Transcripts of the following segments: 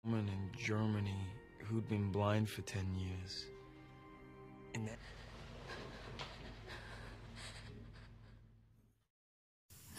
woman in Germany who'd been blind for 10 years.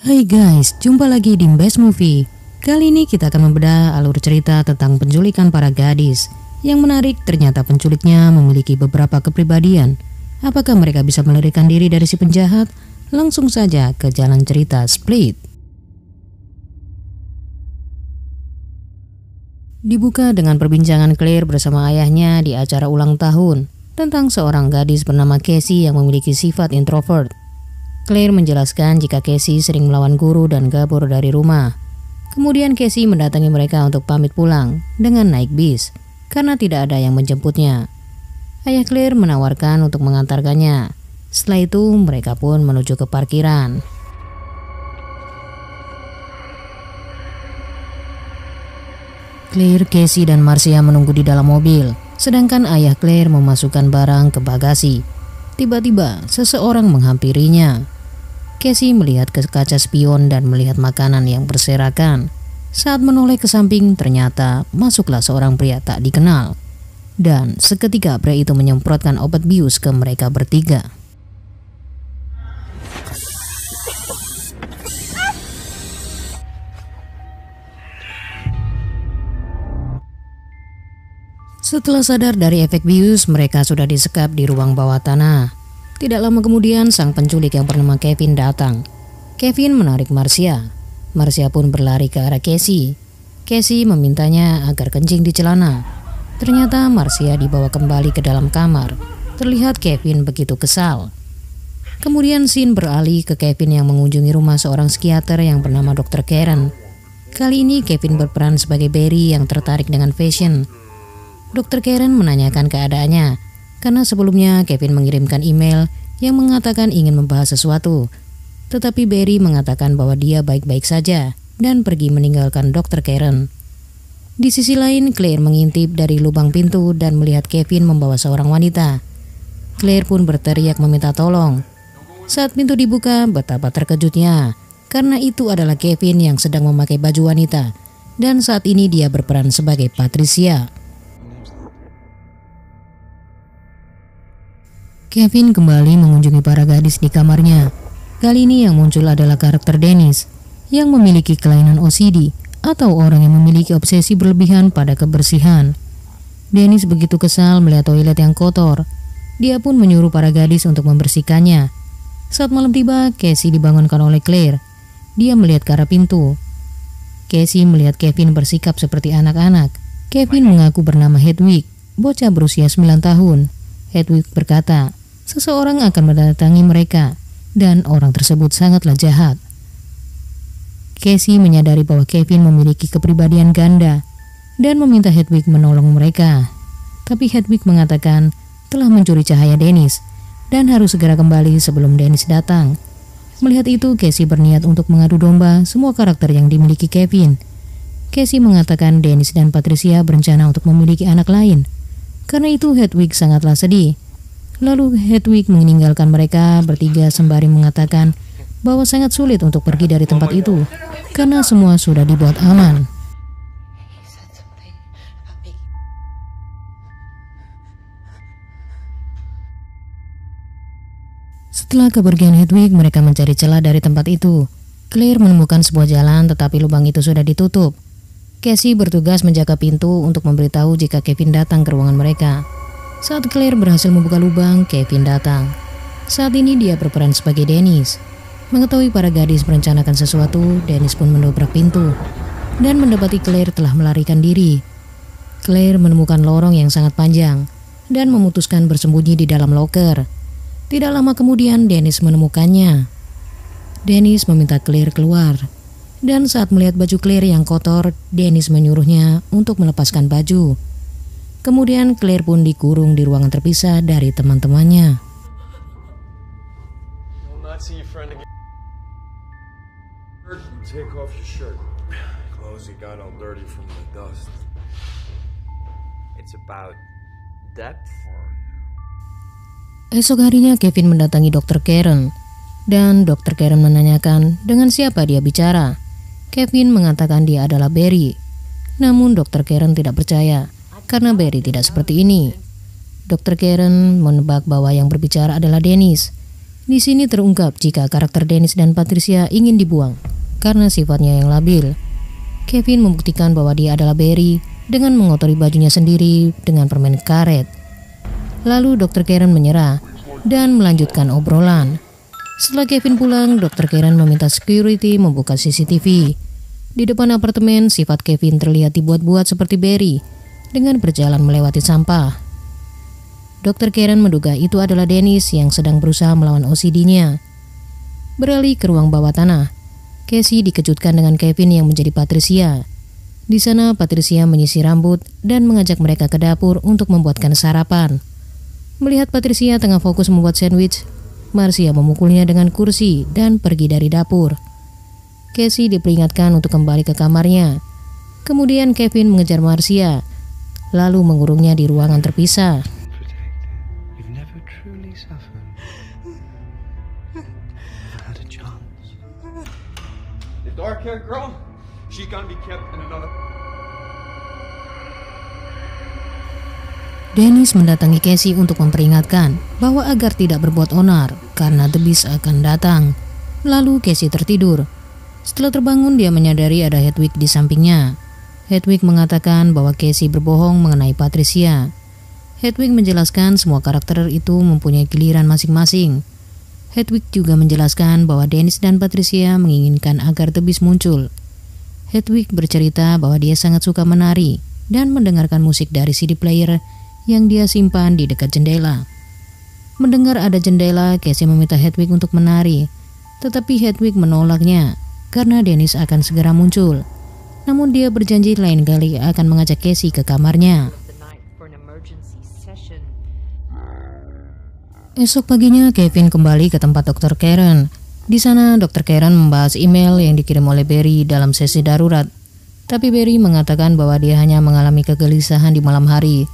Hai guys, jumpa lagi di Best Movie. Kali ini kita akan membedah alur cerita tentang penculikan para gadis. Yang menarik, ternyata penculiknya memiliki beberapa kepribadian. Apakah mereka bisa melarikan diri dari si penjahat? Langsung saja ke jalan cerita Split. Dibuka dengan perbincangan Claire bersama ayahnya di acara ulang tahun tentang seorang gadis bernama Casey yang memiliki sifat introvert. Claire menjelaskan jika Casey sering melawan guru dan kabur dari rumah. Kemudian Casey mendatangi mereka untuk pamit pulang dengan naik bis karena tidak ada yang menjemputnya. Ayah Claire menawarkan untuk mengantarkannya. Setelah itu mereka pun menuju ke parkiran. Claire, Casey, dan Marcia menunggu di dalam mobil, sedangkan ayah Claire memasukkan barang ke bagasi. Tiba-tiba seseorang menghampirinya. Casey melihat ke kaca spion dan melihat makanan yang berserakan. Saat menoleh ke samping, ternyata masuklah seorang pria tak dikenal. Dan seketika pria itu menyemprotkan obat bius ke mereka bertiga. Setelah sadar dari efek bius, mereka sudah disekap di ruang bawah tanah. Tidak lama kemudian, sang penculik yang bernama Kevin datang. Kevin menarik Marcia. Marcia pun berlari ke arah Casey. Casey memintanya agar kencing di celana. Ternyata Marcia dibawa kembali ke dalam kamar. Terlihat Kevin begitu kesal. Kemudian scene beralih ke Kevin yang mengunjungi rumah seorang psikiater yang bernama Dr. Karen. Kali ini Kevin berperan sebagai Barry yang tertarik dengan fashion. Dr. Karen menanyakan keadaannya, karena sebelumnya Kevin mengirimkan email yang mengatakan ingin membahas sesuatu. Tetapi Barry mengatakan bahwa dia baik-baik saja dan pergi meninggalkan Dr. Karen. Di sisi lain, Claire mengintip dari lubang pintu dan melihat Kevin membawa seorang wanita. Claire pun berteriak meminta tolong. Saat pintu dibuka, betapa terkejutnya, karena itu adalah Kevin yang sedang memakai baju wanita, dan saat ini dia berperan sebagai Patricia. Kevin kembali mengunjungi para gadis di kamarnya. Kali ini yang muncul adalah karakter Dennis yang memiliki kelainan OCD atau orang yang memiliki obsesi berlebihan pada kebersihan. Dennis begitu kesal melihat toilet yang kotor. Dia pun menyuruh para gadis untuk membersihkannya. Saat malam tiba, Casey dibangunkan oleh Claire. Dia melihat ke arah pintu. Casey melihat Kevin bersikap seperti anak-anak. Kevin mengaku bernama Hedwig, bocah berusia 9 tahun. Hedwig berkata, seseorang akan mendatangi mereka, dan orang tersebut sangatlah jahat. Casey menyadari bahwa Kevin memiliki kepribadian ganda, dan meminta Hedwig menolong mereka. Tapi Hedwig mengatakan telah mencuri cahaya Dennis, dan harus segera kembali sebelum Dennis datang. Melihat itu, Casey berniat untuk mengadu domba semua karakter yang dimiliki Kevin. Casey mengatakan Dennis dan Patricia berencana untuk memiliki anak lain. Karena itu Hedwig sangatlah sedih. Lalu Hedwig meninggalkan mereka bertiga sembari mengatakan bahwa sangat sulit untuk pergi dari tempat itu karena semua sudah dibuat aman. Setelah kepergian Hedwig, mereka mencari celah dari tempat itu. Claire menemukan sebuah jalan tetapi lubang itu sudah ditutup. Casey bertugas menjaga pintu untuk memberitahu jika Kevin datang ke ruangan mereka. Saat Claire berhasil membuka lubang, Kevin datang. Saat ini dia berperan sebagai Dennis. Mengetahui para gadis merencanakan sesuatu, Dennis pun mendobrak pintu dan mendapati Claire telah melarikan diri. Claire menemukan lorong yang sangat panjang dan memutuskan bersembunyi di dalam loker. Tidak lama kemudian Dennis menemukannya. Dennis meminta Claire keluar. Dan saat melihat baju Claire yang kotor, Dennis menyuruhnya untuk melepaskan baju. Kemudian Claire pun dikurung di ruangan terpisah dari teman-temannya. Esok harinya Kevin mendatangi Dr. Karen. Dan Dr. Karen menanyakan dengan siapa dia bicara. Kevin mengatakan dia adalah Barry. Namun Dr. Karen tidak percaya, karena Barry tidak seperti ini. Dr. Karen menebak bahwa yang berbicara adalah Dennis. Di sini terungkap jika karakter Dennis dan Patricia ingin dibuang, karena sifatnya yang labil. Kevin membuktikan bahwa dia adalah Barry dengan mengotori bajunya sendiri dengan permen karet. Lalu Dr. Karen menyerah dan melanjutkan obrolan. Setelah Kevin pulang, Dr. Karen meminta security membuka CCTV. Di depan apartemen, sifat Kevin terlihat dibuat-buat seperti Barry dengan berjalan melewati sampah. Dr. Karen menduga itu adalah Dennis yang sedang berusaha melawan OCD-nya. Beralih ke ruang bawah tanah, Casey dikejutkan dengan Kevin yang menjadi Patricia. Di sana Patricia menyisir rambut dan mengajak mereka ke dapur untuk membuatkan sarapan. Melihat Patricia tengah fokus membuat sandwich, Marcia memukulnya dengan kursi dan pergi dari dapur. Casey diperingatkan untuk kembali ke kamarnya. Kemudian Kevin mengejar Marcia, lalu mengurungnya di ruangan terpisah. You've never truly suffered. Never had a chance. The dark-haired girl, she gonna be kept in another. Dennis mendatangi Casey untuk memperingatkan bahwa agar tidak berbuat onar karena The Beast akan datang. Lalu Casey tertidur. Setelah terbangun, dia menyadari ada Hedwig di sampingnya. Hedwig mengatakan bahwa Casey berbohong mengenai Patricia. Hedwig menjelaskan semua karakter itu mempunyai giliran masing-masing. Hedwig juga menjelaskan bahwa Dennis dan Patricia menginginkan agar The Beast muncul. Hedwig bercerita bahwa dia sangat suka menari dan mendengarkan musik dari CD player yang dia simpan di dekat jendela. Mendengar ada jendela, Casey meminta Hedwig untuk menari, tetapi Hedwig menolaknya karena Dennis akan segera muncul. Namun dia berjanji lain kali akan mengajak Casey ke kamarnya. Esok paginya Kevin kembali ke tempat Dr. Karen. Di sana Dr. Karen membahas email yang dikirim oleh Barry dalam sesi darurat. Tapi Barry mengatakan bahwa dia hanya mengalami kegelisahan di malam hari.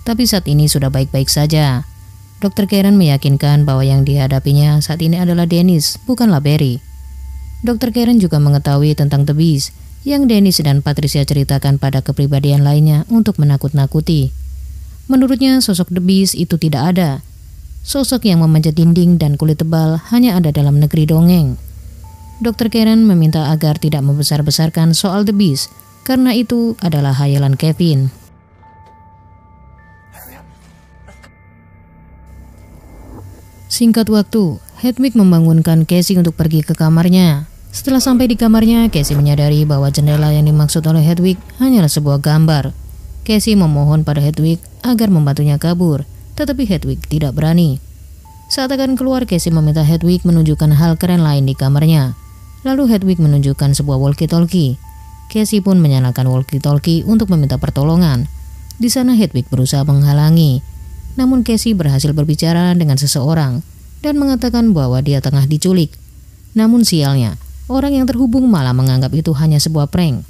Tapi saat ini sudah baik-baik saja. Dr. Karen meyakinkan bahwa yang dihadapinya saat ini adalah Dennis, bukanlah Barry. Dr. Karen juga mengetahui tentang The Beast yang Dennis dan Patricia ceritakan pada kepribadian lainnya untuk menakut-nakuti. Menurutnya sosok The Beast itu tidak ada. Sosok yang memanjat dinding dan kulit tebal hanya ada dalam negeri dongeng. Dr. Karen meminta agar tidak membesar-besarkan soal The Beast karena itu adalah hayalan Kevin. Singkat waktu, Hedwig membangunkan Casey untuk pergi ke kamarnya. Setelah sampai di kamarnya, Casey menyadari bahwa jendela yang dimaksud oleh Hedwig hanyalah sebuah gambar. Casey memohon pada Hedwig agar membantunya kabur, tetapi Hedwig tidak berani. Saat akan keluar, Casey meminta Hedwig menunjukkan hal keren lain di kamarnya. Lalu Hedwig menunjukkan sebuah walkie-talkie. Casey pun menyalakan walkie-talkie untuk meminta pertolongan. Di sana Hedwig berusaha menghalangi. Namun Casey berhasil berbicara dengan seseorang dan mengatakan bahwa dia tengah diculik. Namun sialnya, orang yang terhubung malah menganggap itu hanya sebuah prank.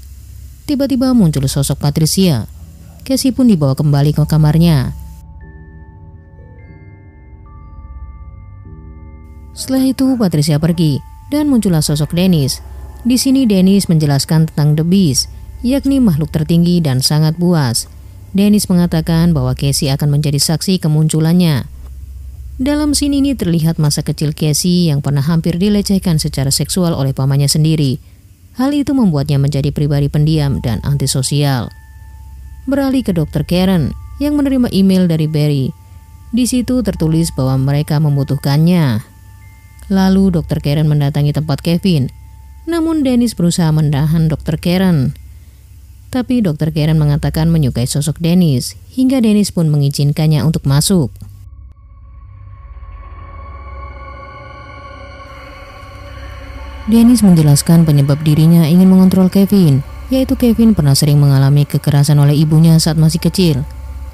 Tiba-tiba muncul sosok Patricia. Casey pun dibawa kembali ke kamarnya. Setelah itu Patricia pergi dan muncullah sosok Dennis. Di sini Dennis menjelaskan tentang The Beast, yakni makhluk tertinggi dan sangat buas. Dennis mengatakan bahwa Casey akan menjadi saksi kemunculannya. Dalam scene ini terlihat masa kecil Casey yang pernah hampir dilecehkan secara seksual oleh pamannya sendiri. Hal itu membuatnya menjadi pribadi pendiam dan antisosial. Beralih ke Dr. Karen yang menerima email dari Barry. Di situ tertulis bahwa mereka membutuhkannya. Lalu Dr. Karen mendatangi tempat Kevin. Namun Dennis berusaha menahan Dr. Karen. Tapi Dr. Karen mengatakan menyukai sosok Dennis, hingga Dennis pun mengizinkannya untuk masuk. Dennis menjelaskan penyebab dirinya ingin mengontrol Kevin, yaitu Kevin pernah sering mengalami kekerasan oleh ibunya saat masih kecil.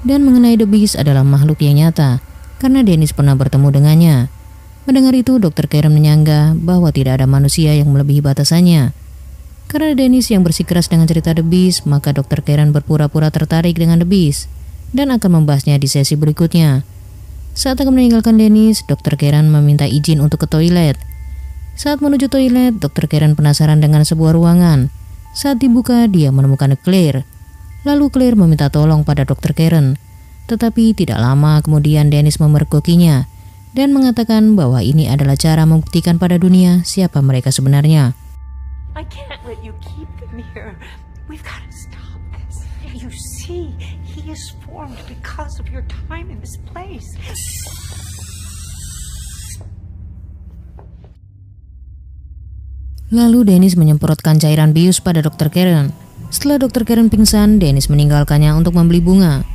Dan mengenai The Beast adalah makhluk yang nyata, karena Dennis pernah bertemu dengannya. Mendengar itu, Dr. Karen menyangka bahwa tidak ada manusia yang melebihi batasannya. Karena Dennis yang bersikeras dengan cerita The Beast, maka Dr. Karen berpura-pura tertarik dengan The Beast dan akan membahasnya di sesi berikutnya. Saat akan meninggalkan Dennis, Dr. Karen meminta izin untuk ke toilet. Saat menuju toilet, Dr. Karen penasaran dengan sebuah ruangan. Saat dibuka, dia menemukan Claire, Lalu Claire meminta tolong pada Dr. Karen. Tetapi tidak lama kemudian Dennis memergokinya dan mengatakan bahwa ini adalah cara membuktikan pada dunia siapa mereka sebenarnya. I can't let you keep them here. We've got to stop this. You see, he is formed because of your time in this place. Lalu Dennis menyemprotkan cairan bius pada Dr. Karen. Setelah Dr. Karen pingsan, Dennis meninggalkannya untuk membeli bunga.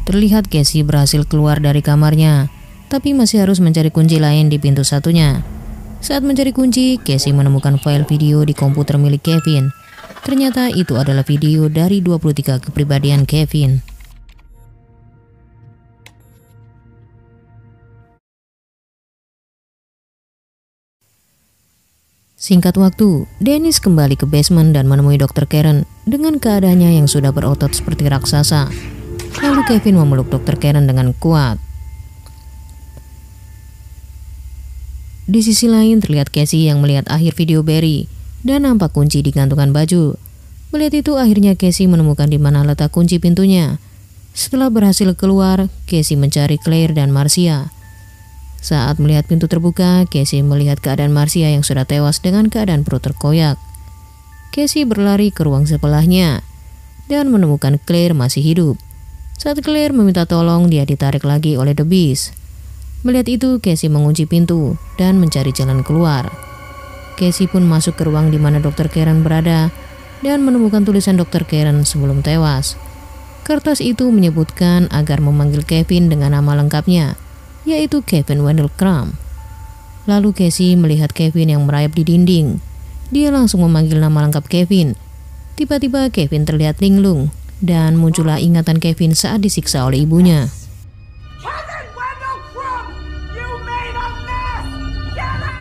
Terlihat Casey berhasil keluar dari kamarnya, tapi masih harus mencari kunci lain di pintu satunya. Saat mencari kunci, Casey menemukan file video di komputer milik Kevin. Ternyata itu adalah video dari 23 kepribadian Kevin. Singkat waktu, Dennis kembali ke basement dan menemui Dr. Karen dengan keadaannya yang sudah berotot seperti raksasa. Lalu Kevin memeluk Dr. Karen dengan kuat. Di sisi lain terlihat Casey yang melihat akhir video Barry dan nampak kunci di gantungan baju. Melihat itu akhirnya Casey menemukan di mana letak kunci pintunya. Setelah berhasil keluar, Casey mencari Claire dan Marcia. Saat melihat pintu terbuka, Casey melihat keadaan Marcia yang sudah tewas dengan keadaan perut terkoyak. Casey berlari ke ruang sebelahnya dan menemukan Claire masih hidup. Saat Claire meminta tolong, dia ditarik lagi oleh The Beast. Melihat itu, Casey mengunci pintu dan mencari jalan keluar. Casey pun masuk ke ruang di mana Dr. Karen berada dan menemukan tulisan Dr. Karen sebelum tewas. Kertas itu menyebutkan agar memanggil Kevin dengan nama lengkapnya, yaitu Kevin Wendell Crumb. Lalu Casey melihat Kevin yang merayap di dinding. Dia langsung memanggil nama lengkap Kevin. Tiba-tiba Kevin terlihat linglung dan muncullah ingatan Kevin saat disiksa oleh ibunya. Kevin Wendell Crumb, you made a mess! Get it!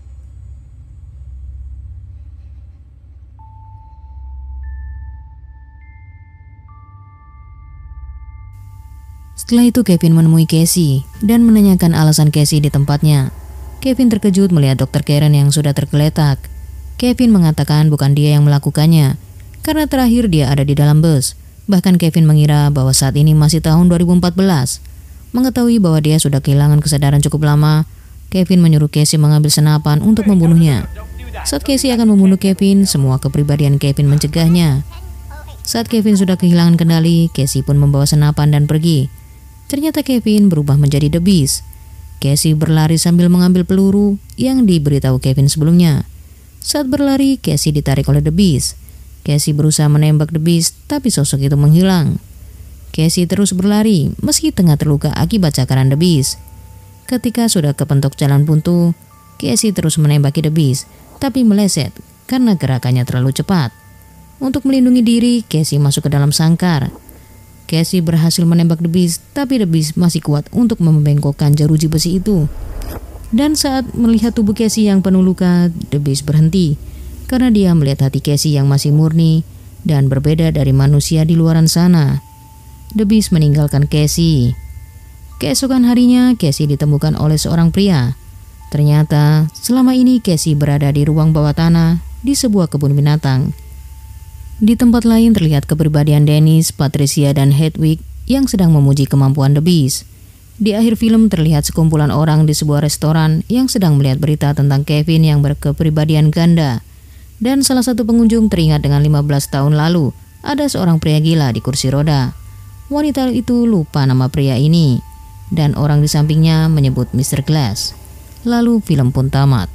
Setelah itu Kevin menemui Casey dan menanyakan alasan Casey di tempatnya. Kevin terkejut melihat Dr. Karen yang sudah tergeletak. Kevin mengatakan bukan dia yang melakukannya, karena terakhir dia ada di dalam bus. Bahkan Kevin mengira bahwa saat ini masih tahun 2014. Mengetahui bahwa dia sudah kehilangan kesadaran cukup lama, Kevin menyuruh Casey mengambil senapan untuk membunuhnya. Saat Casey akan membunuh Kevin, semua kepribadian Kevin mencegahnya. Saat Kevin sudah kehilangan kendali, Casey pun membawa senapan dan pergi. Ternyata Kevin berubah menjadi The Beast. Casey berlari sambil mengambil peluru yang diberitahu Kevin sebelumnya. Saat berlari, Casey ditarik oleh The Beast. Casey berusaha menembak The Beast, tapi sosok itu menghilang. Casey terus berlari meski tengah terluka akibat cakaran The Beast. Ketika sudah kepentok jalan buntu, Casey terus menembaki The Beast, tapi meleset karena gerakannya terlalu cepat. Untuk melindungi diri, Casey masuk ke dalam sangkar. Casey berhasil menembak The Beast, tapi The Beast masih kuat untuk membengkokkan jeruji besi itu. Dan saat melihat tubuh Casey yang penuh luka, The Beast berhenti. Karena dia melihat hati Casey yang masih murni dan berbeda dari manusia di luaran sana. The Beast meninggalkan Casey. Keesokan harinya, Casey ditemukan oleh seorang pria. Ternyata, selama ini Casey berada di ruang bawah tanah di sebuah kebun binatang. Di tempat lain terlihat kepribadian Dennis, Patricia, dan Hedwig yang sedang memuji kemampuan The Beast. Di akhir film terlihat sekumpulan orang di sebuah restoran yang sedang melihat berita tentang Kevin yang berkepribadian ganda. Dan salah satu pengunjung teringat dengan 15 tahun lalu, ada seorang pria gila di kursi roda. Wanita itu lupa nama pria ini, dan orang di sampingnya menyebut Mr. Glass. Lalu film pun tamat.